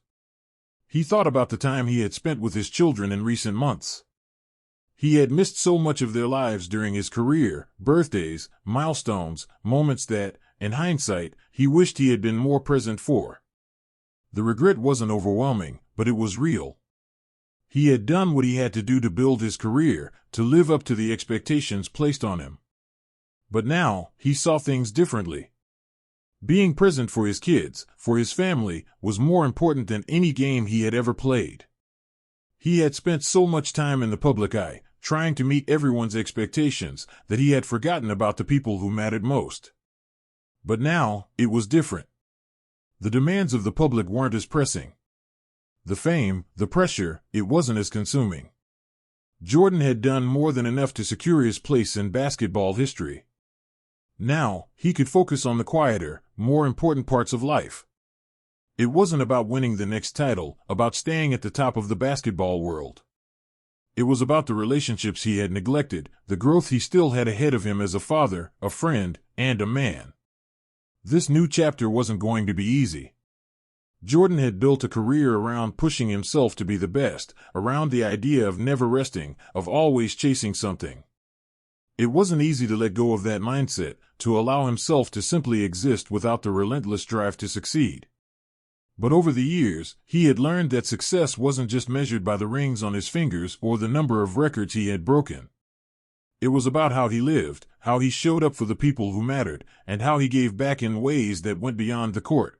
S1: He thought about the time he had spent with his children in recent months. He had missed so much of their lives during his career, birthdays, milestones, moments that, in hindsight, he wished he had been more present for. The regret wasn't overwhelming, but it was real. He had done what he had to do to build his career, to live up to the expectations placed on him. But now, he saw things differently. Being present for his kids, for his family, was more important than any game he had ever played. He had spent so much time in the public eye, trying to meet everyone's expectations, that he had forgotten about the people who mattered most. But now, it was different. The demands of the public weren't as pressing. The fame, the pressure, it wasn't as consuming. Jordan had done more than enough to secure his place in basketball history. Now, he could focus on the quieter, more important parts of life. It wasn't about winning the next title, about staying at the top of the basketball world. It was about the relationships he had neglected, the growth he still had ahead of him as a father, a friend, and a man. This new chapter wasn't going to be easy. Jordan had built a career around pushing himself to be the best, around the idea of never resting, of always chasing something. It wasn't easy to let go of that mindset, to allow himself to simply exist without the relentless drive to succeed. But over the years, he had learned that success wasn't just measured by the rings on his fingers or the number of records he had broken. It was about how he lived, how he showed up for the people who mattered, and how he gave back in ways that went beyond the court.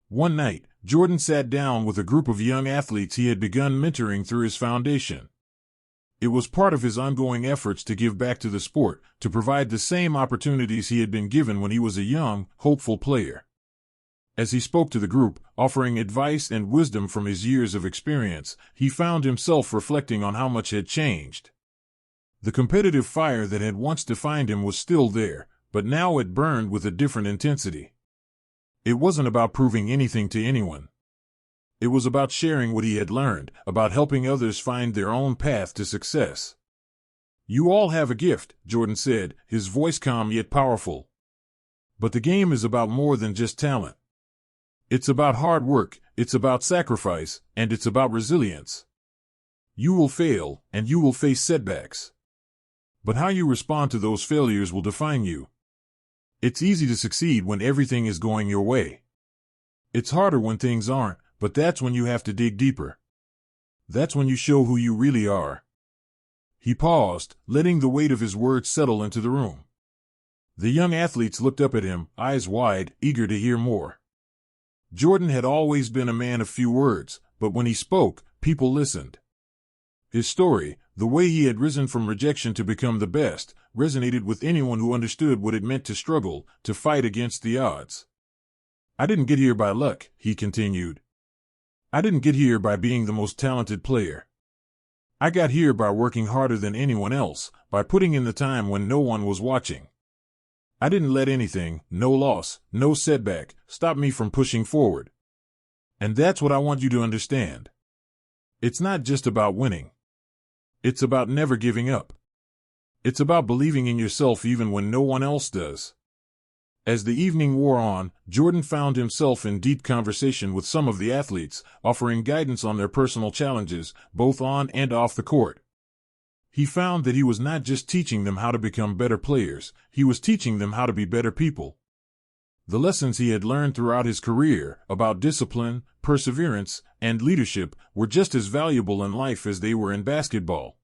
S1: One night, Jordan sat down with a group of young athletes he had begun mentoring through his foundation. It was part of his ongoing efforts to give back to the sport, to provide the same opportunities he had been given when he was a young, hopeful player. As he spoke to the group, offering advice and wisdom from his years of experience, he found himself reflecting on how much had changed. The competitive fire that had once defined him was still there, but now it burned with a different intensity. It wasn't about proving anything to anyone. It was about sharing what he had learned, about helping others find their own path to success. "You all have a gift," Jordan said, his voice calm yet powerful. "But the game is about more than just talent. It's about hard work, it's about sacrifice, and it's about resilience. You will fail, and you will face setbacks. But how you respond to those failures will define you. It's easy to succeed when everything is going your way. It's harder when things aren't, but that's when you have to dig deeper. That's when you show who you really are." He paused, letting the weight of his words settle into the room. The young athletes looked up at him, eyes wide, eager to hear more. Jordan had always been a man of few words, but when he spoke, people listened. His story, the way he had risen from rejection to become the best, resonated with anyone who understood what it meant to struggle, to fight against the odds. "I didn't get here by luck," he continued. "I didn't get here by being the most talented player. I got here by working harder than anyone else, by putting in the time when no one was watching. I didn't let anything, no loss, no setback, stop me from pushing forward. And that's what I want you to understand. It's not just about winning. It's about never giving up. It's about believing in yourself even when no one else does." As the evening wore on, Jordan found himself in deep conversation with some of the athletes, offering guidance on their personal challenges, both on and off the court. He found that he was not just teaching them how to become better players, he was teaching them how to be better people. The lessons he had learned throughout his career, about discipline, perseverance, and leadership, were just as valuable in life as they were in basketball.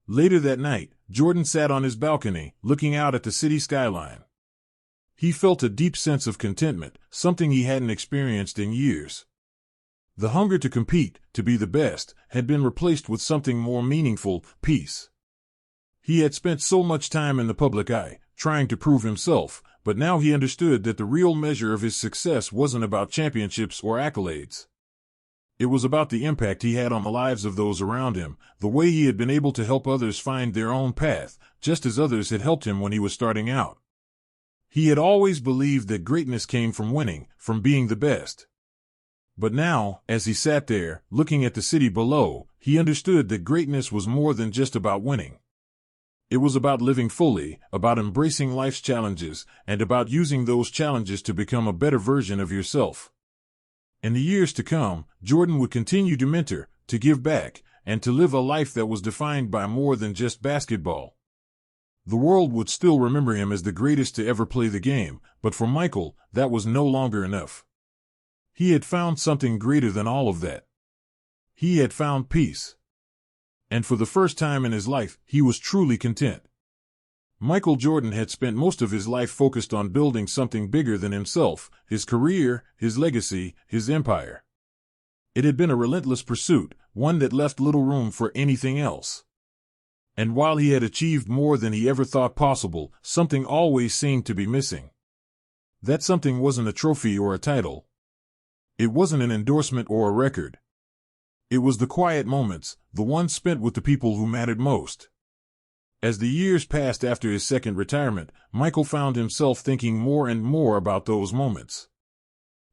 S1: Later that night, Jordan sat on his balcony, looking out at the city skyline. He felt a deep sense of contentment, something he hadn't experienced in years. The hunger to compete, to be the best, had been replaced with something more meaningful, peace. He had spent so much time in the public eye, trying to prove himself, but now he understood that the real measure of his success wasn't about championships or accolades. It was about the impact he had on the lives of those around him, the way he had been able to help others find their own path, just as others had helped him when he was starting out. He had always believed that greatness came from winning, from being the best. But now, as he sat there, looking at the city below, he understood that greatness was more than just about winning. It was about living fully, about embracing life's challenges, and about using those challenges to become a better version of yourself. In the years to come, Jordan would continue to mentor, to give back, and to live a life that was defined by more than just basketball. The world would still remember him as the greatest to ever play the game, but for Michael, that was no longer enough. He had found something greater than all of that. He had found peace. And for the first time in his life, he was truly content. Michael Jordan had spent most of his life focused on building something bigger than himself, his career, his legacy, his empire. It had been a relentless pursuit, one that left little room for anything else. And while he had achieved more than he ever thought possible, something always seemed to be missing. That something wasn't a trophy or a title. It wasn't an endorsement or a record. It was the quiet moments, the ones spent with the people who mattered most. As the years passed after his second retirement, Michael found himself thinking more and more about those moments.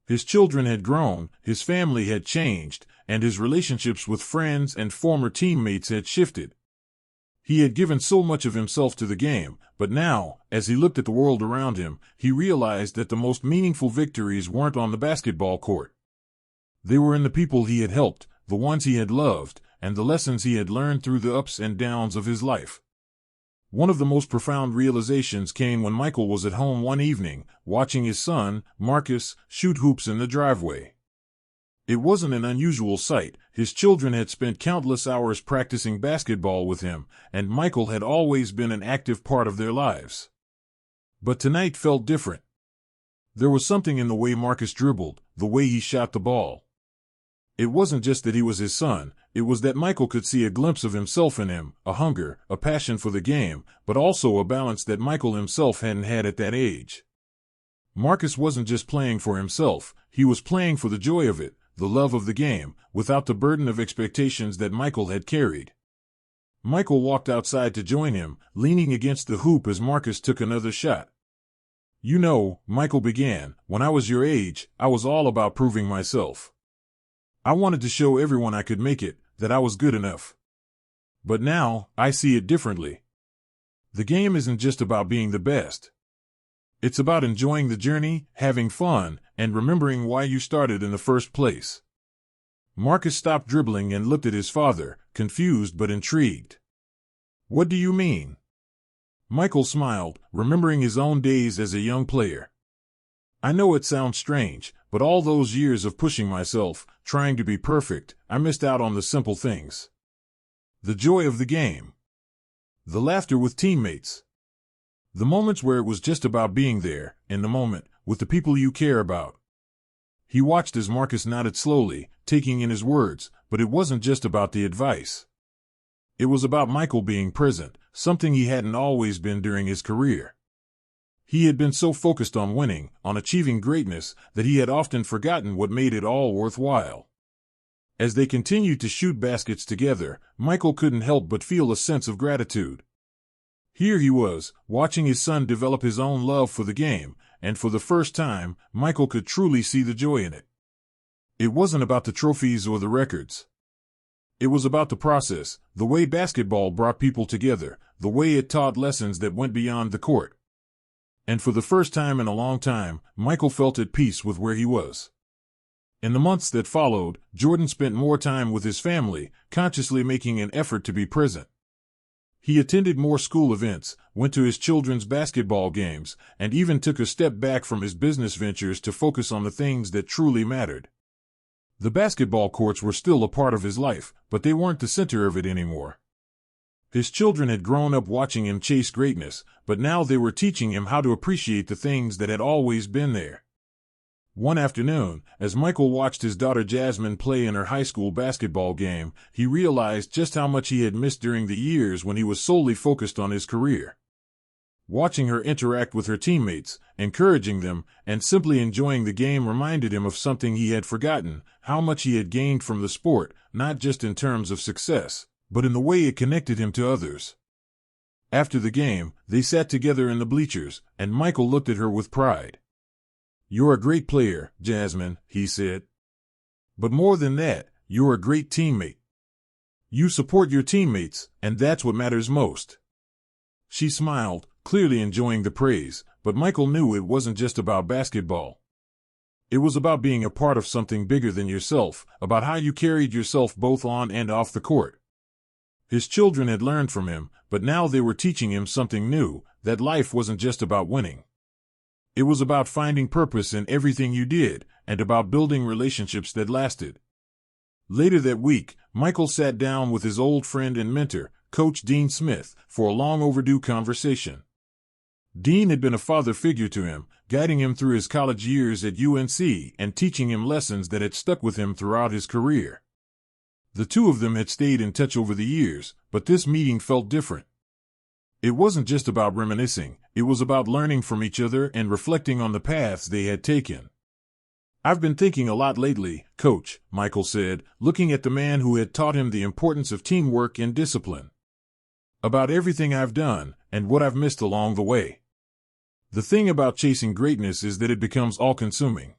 S1: His children had grown, his family had changed, and his relationships with friends and former teammates had shifted. He had given so much of himself to the game, but now, as he looked at the world around him, he realized that the most meaningful victories weren't on the basketball court. They were in the people he had helped, the ones he had loved, and the lessons he had learned through the ups and downs of his life. One of the most profound realizations came when Michael was at home one evening, watching his son, Marcus, shoot hoops in the driveway. It wasn't an unusual sight. His children had spent countless hours practicing basketball with him, and Michael had always been an active part of their lives. But tonight felt different. There was something in the way Marcus dribbled, the way he shot the ball. It wasn't just that he was his son, it was that Michael could see a glimpse of himself in him, a hunger, a passion for the game, but also a balance that Michael himself hadn't had at that age. Marcus wasn't just playing for himself, he was playing for the joy of it, the love of the game, without the burden of expectations that Michael had carried. Michael walked outside to join him, leaning against the hoop as Marcus took another shot. "You know," Michael began, "when I was your age, I was all about proving myself. I wanted to show everyone I could make it, that I was good enough. But now, I see it differently. The game isn't just about being the best. It's about enjoying the journey, having fun, and remembering why you started in the first place." Marcus stopped dribbling and looked at his father, confused but intrigued. "What do you mean?" Michael smiled, remembering his own days as a young player. "I know it sounds strange, but all those years of pushing myself, trying to be perfect, I missed out on the simple things. The joy of the game. The laughter with teammates. The moments where it was just about being there, in the moment, with the people you care about." He watched as Marcus nodded slowly, taking in his words, but it wasn't just about the advice. It was about Michael being present, something he hadn't always been during his career. He had been so focused on winning, on achieving greatness, that he had often forgotten what made it all worthwhile. As they continued to shoot baskets together, Michael couldn't help but feel a sense of gratitude. Here he was, watching his son develop his own love for the game, and for the first time, Michael could truly see the joy in it. It wasn't about the trophies or the records. It was about the process, the way basketball brought people together, the way it taught lessons that went beyond the court. And for the first time in a long time, Michael felt at peace with where he was. In the months that followed, Jordan spent more time with his family, consciously making an effort to be present. He attended more school events, went to his children's basketball games, and even took a step back from his business ventures to focus on the things that truly mattered. The basketball courts were still a part of his life, but they weren't the center of it anymore. His children had grown up watching him chase greatness, but now they were teaching him how to appreciate the things that had always been there. One afternoon, as Michael watched his daughter Jasmine play in her high school basketball game, he realized just how much he had missed during the years when he was solely focused on his career. Watching her interact with her teammates, encouraging them, and simply enjoying the game reminded him of something he had forgotten, how much he had gained from the sport, not just in terms of success, but in the way it connected him to others. After the game, they sat together in the bleachers, and Michael looked at her with pride. "You're a great player, Jasmine," he said. "But more than that, you're a great teammate. You support your teammates, and that's what matters most." She smiled, clearly enjoying the praise, but Michael knew it wasn't just about basketball. It was about being a part of something bigger than yourself, about how you carried yourself both on and off the court. His children had learned from him, but now they were teaching him something new, that life wasn't just about winning. It was about finding purpose in everything you did, and about building relationships that lasted. Later that week, Michael sat down with his old friend and mentor, Coach Dean Smith, for a long overdue conversation. Dean had been a father figure to him, guiding him through his college years at UNC and teaching him lessons that had stuck with him throughout his career. The two of them had stayed in touch over the years, but this meeting felt different. It wasn't just about reminiscing, it was about learning from each other and reflecting on the paths they had taken. "I've been thinking a lot lately, Coach," Michael said, looking at the man who had taught him the importance of teamwork and discipline. "About everything I've done, and what I've missed along the way. The thing about chasing greatness is that it becomes all-consuming.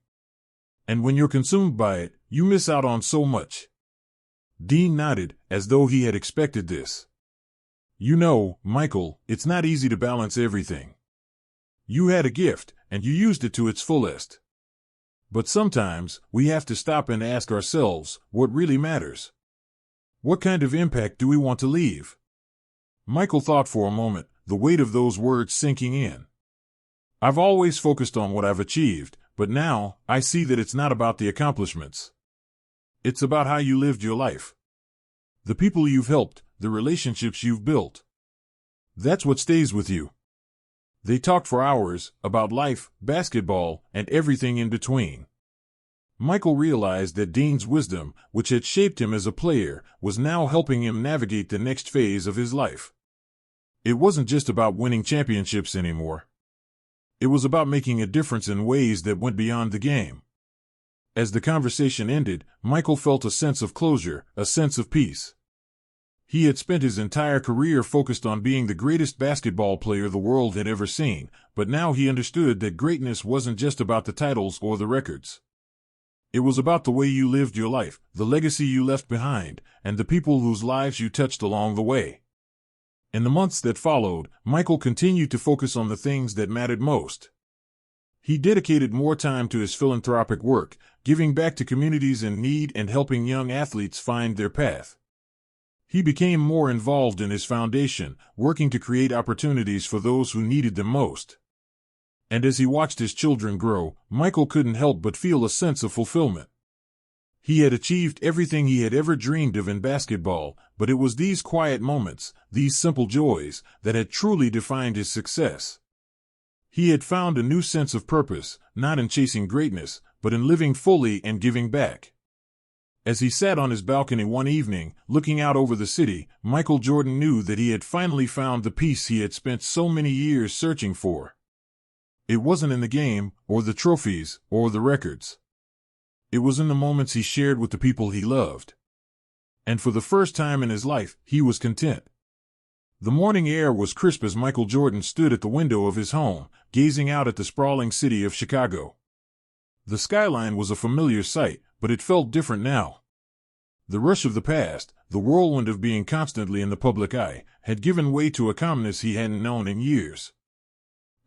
S1: And when you're consumed by it, you miss out on so much. Dean nodded, as though he had expected this. You know, Michael, it's not easy to balance everything. You had a gift, and you used it to its fullest. But sometimes, we have to stop and ask ourselves, what really matters? What kind of impact do we want to leave? Michael thought for a moment, the weight of those words sinking in. I've always focused on what I've achieved, but now, I see that it's not about the accomplishments. It's about how you lived your life. The people you've helped, the relationships you've built. That's what stays with you. They talked for hours, about life, basketball, and everything in between. Michael realized that Dean's wisdom, which had shaped him as a player, was now helping him navigate the next phase of his life. It wasn't just about winning championships anymore. It was about making a difference in ways that went beyond the game. As the conversation ended, Michael felt a sense of closure, a sense of peace. He had spent his entire career focused on being the greatest basketball player the world had ever seen, but now he understood that greatness wasn't just about the titles or the records. It was about the way you lived your life, the legacy you left behind, and the people whose lives you touched along the way. In the months that followed, Michael continued to focus on the things that mattered most. He dedicated more time to his philanthropic work, giving back to communities in need and helping young athletes find their path. He became more involved in his foundation, working to create opportunities for those who needed them most. And as he watched his children grow, Michael couldn't help but feel a sense of fulfillment. He had achieved everything he had ever dreamed of in basketball, but it was these quiet moments, these simple joys, that had truly defined his success. He had found a new sense of purpose, not in chasing greatness, but in living fully and giving back. As he sat on his balcony one evening, looking out over the city, Michael Jordan knew that he had finally found the peace he had spent so many years searching for. It wasn't in the game, or the trophies, or the records. It was in the moments he shared with the people he loved. And for the first time in his life, he was content. The morning air was crisp as Michael Jordan stood at the window of his home, gazing out at the sprawling city of Chicago. The skyline was a familiar sight, but it felt different now. The rush of the past, the whirlwind of being constantly in the public eye, had given way to a calmness he hadn't known in years.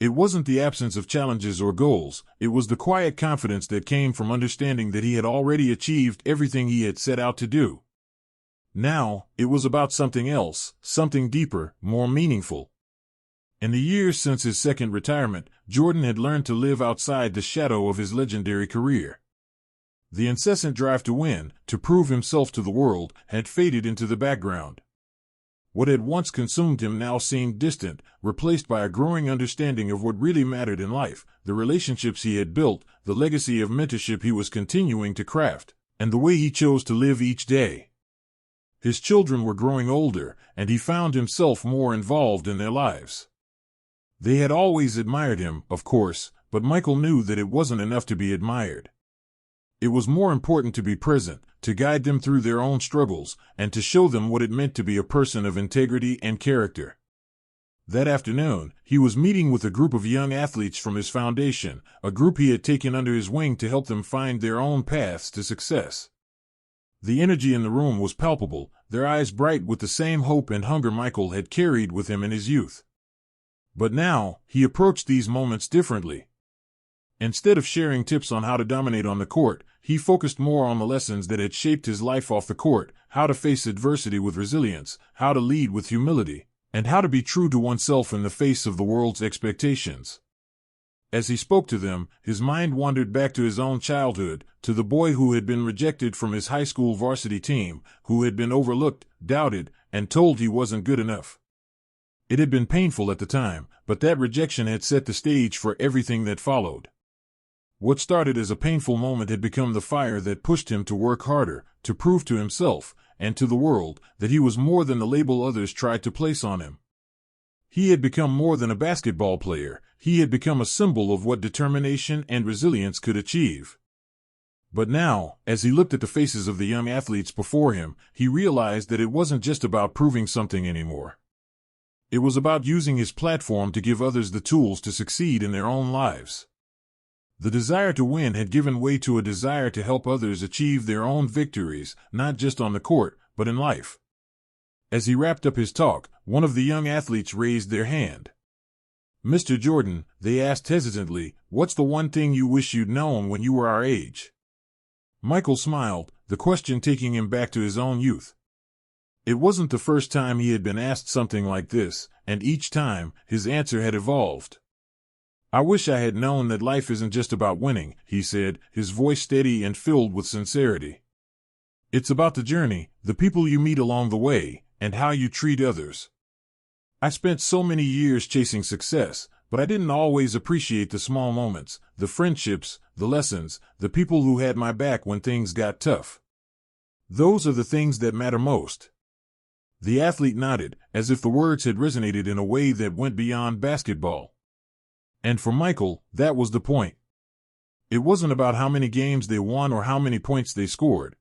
S1: It wasn't the absence of challenges or goals, it was the quiet confidence that came from understanding that he had already achieved everything he had set out to do. Now, it was about something else, something deeper, more meaningful. In the years since his second retirement, Jordan had learned to live outside the shadow of his legendary career. The incessant drive to win, to prove himself to the world, had faded into the background. What had once consumed him now seemed distant, replaced by a growing understanding of what really mattered in life, the relationships he had built, the legacy of mentorship he was continuing to craft, and the way he chose to live each day. His children were growing older, and he found himself more involved in their lives. They had always admired him, of course, but Michael knew that it wasn't enough to be admired. It was more important to be present, to guide them through their own struggles, and to show them what it meant to be a person of integrity and character. That afternoon, he was meeting with a group of young athletes from his foundation, a group he had taken under his wing to help them find their own paths to success. The energy in the room was palpable, their eyes bright with the same hope and hunger Michael had carried with him in his youth. But now, he approached these moments differently. Instead of sharing tips on how to dominate on the court, he focused more on the lessons that had shaped his life off the court, how to face adversity with resilience, how to lead with humility, and how to be true to oneself in the face of the world's expectations. As he spoke to them, his mind wandered back to his own childhood, to the boy who had been rejected from his high school varsity team, who had been overlooked, doubted, and told he wasn't good enough. It had been painful at the time, but that rejection had set the stage for everything that followed. What started as a painful moment had become the fire that pushed him to work harder, to prove to himself, and to the world, that he was more than the label others tried to place on him. He had become more than a basketball player, he had become a symbol of what determination and resilience could achieve. But now, as he looked at the faces of the young athletes before him, he realized that it wasn't just about proving something anymore. It was about using his platform to give others the tools to succeed in their own lives. The desire to win had given way to a desire to help others achieve their own victories, not just on the court, but in life. As he wrapped up his talk, one of the young athletes raised their hand. "Mr. Jordan," they asked hesitantly, "what's the one thing you wish you'd known when you were our age?" Michael smiled, the question taking him back to his own youth. It wasn't the first time he had been asked something like this, and each time, his answer had evolved. "I wish I had known that life isn't just about winning," he said, his voice steady and filled with sincerity. "It's about the journey, the people you meet along the way, and how you treat others. I spent so many years chasing success, but I didn't always appreciate the small moments, the friendships, the lessons, the people who had my back when things got tough. Those are the things that matter most." The athlete nodded, as if the words had resonated in a way that went beyond basketball. And for Michael, that was the point. It wasn't about how many games they won or how many points they scored.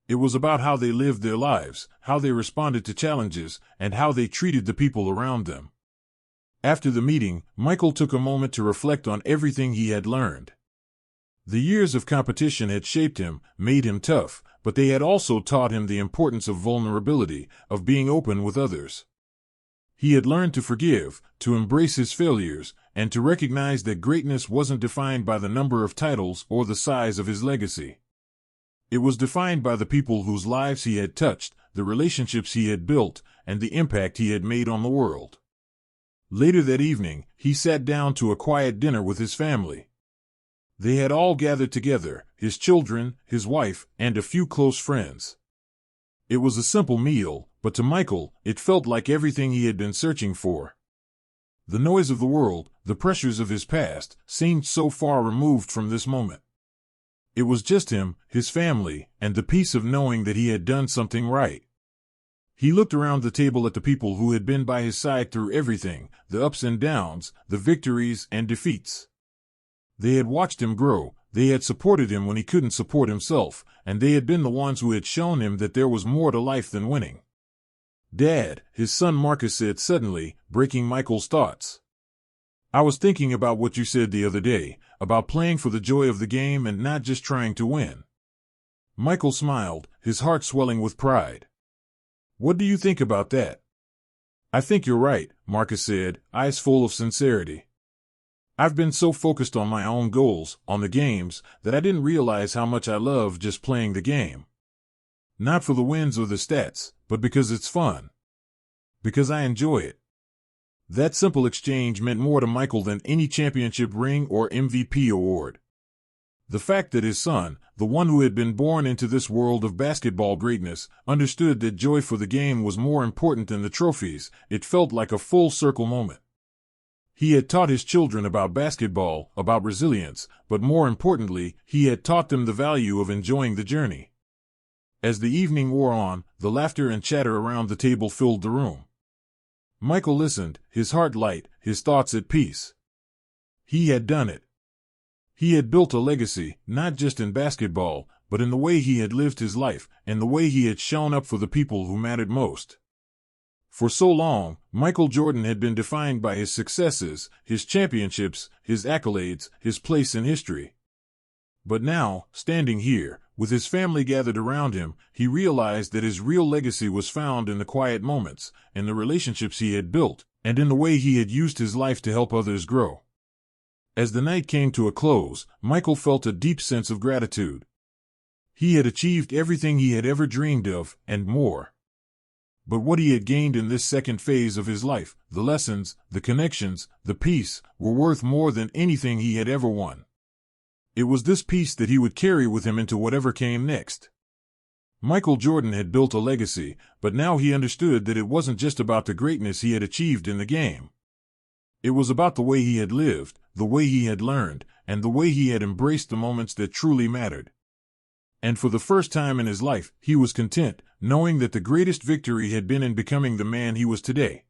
S1: It was about how they lived their lives, how they responded to challenges, and how they treated the people around them. After the meeting, Michael took a moment to reflect on everything he had learned. The years of competition had shaped him, made him tough, but they had also taught him the importance of vulnerability, of being open with others. He had learned to forgive, to embrace his failures, and to recognize that greatness wasn't defined by the number of titles or the size of his legacy. It was defined by the people whose lives he had touched, the relationships he had built, and the impact he had made on the world. Later that evening, he sat down to a quiet dinner with his family. They had all gathered together, his children, his wife, and a few close friends. It was a simple meal, but to Michael, it felt like everything he had been searching for. The noise of the world, the pressures of his past, seemed so far removed from this moment. It was just him, his family, and the peace of knowing that he had done something right. He looked around the table at the people who had been by his side through everything, the ups and downs, the victories and defeats. They had watched him grow, they had supported him when he couldn't support himself, and they had been the ones who had shown him that there was more to life than winning. "Dad," his son Marcus said suddenly, breaking Michael's thoughts. "I was thinking about what you said the other day, about playing for the joy of the game and not just trying to win." Michael smiled, his heart swelling with pride. "What do you think about that?" "I think you're right," Marcus said, eyes full of sincerity. "I've been so focused on my own goals, on the games, that I didn't realize how much I love just playing the game. Not for the wins or the stats, but because it's fun. Because I enjoy it." That simple exchange meant more to Michael than any championship ring or MVP award. The fact that his son, the one who had been born into this world of basketball greatness, understood that joy for the game was more important than the trophies, it felt like a full-circle moment. He had taught his children about basketball, about resilience, but more importantly, he had taught them the value of enjoying the journey. As the evening wore on, the laughter and chatter around the table filled the room. Michael listened, his heart light, his thoughts at peace. He had done it. He had built a legacy, not just in basketball, but in the way he had lived his life, and the way he had shown up for the people who mattered most. For so long, Michael Jordan had been defined by his successes, his championships, his accolades, his place in history. But now, standing here, with his family gathered around him, he realized that his real legacy was found in the quiet moments, in the relationships he had built, and in the way he had used his life to help others grow. As the night came to a close, Michael felt a deep sense of gratitude. He had achieved everything he had ever dreamed of, and more. But what he had gained in this second phase of his life, the lessons, the connections, the peace, were worth more than anything he had ever won. It was this peace that he would carry with him into whatever came next. Michael Jordan had built a legacy, but now he understood that it wasn't just about the greatness he had achieved in the game. It was about the way he had lived, the way he had learned, and the way he had embraced the moments that truly mattered. And for the first time in his life, he was content, knowing that the greatest victory had been in becoming the man he was today.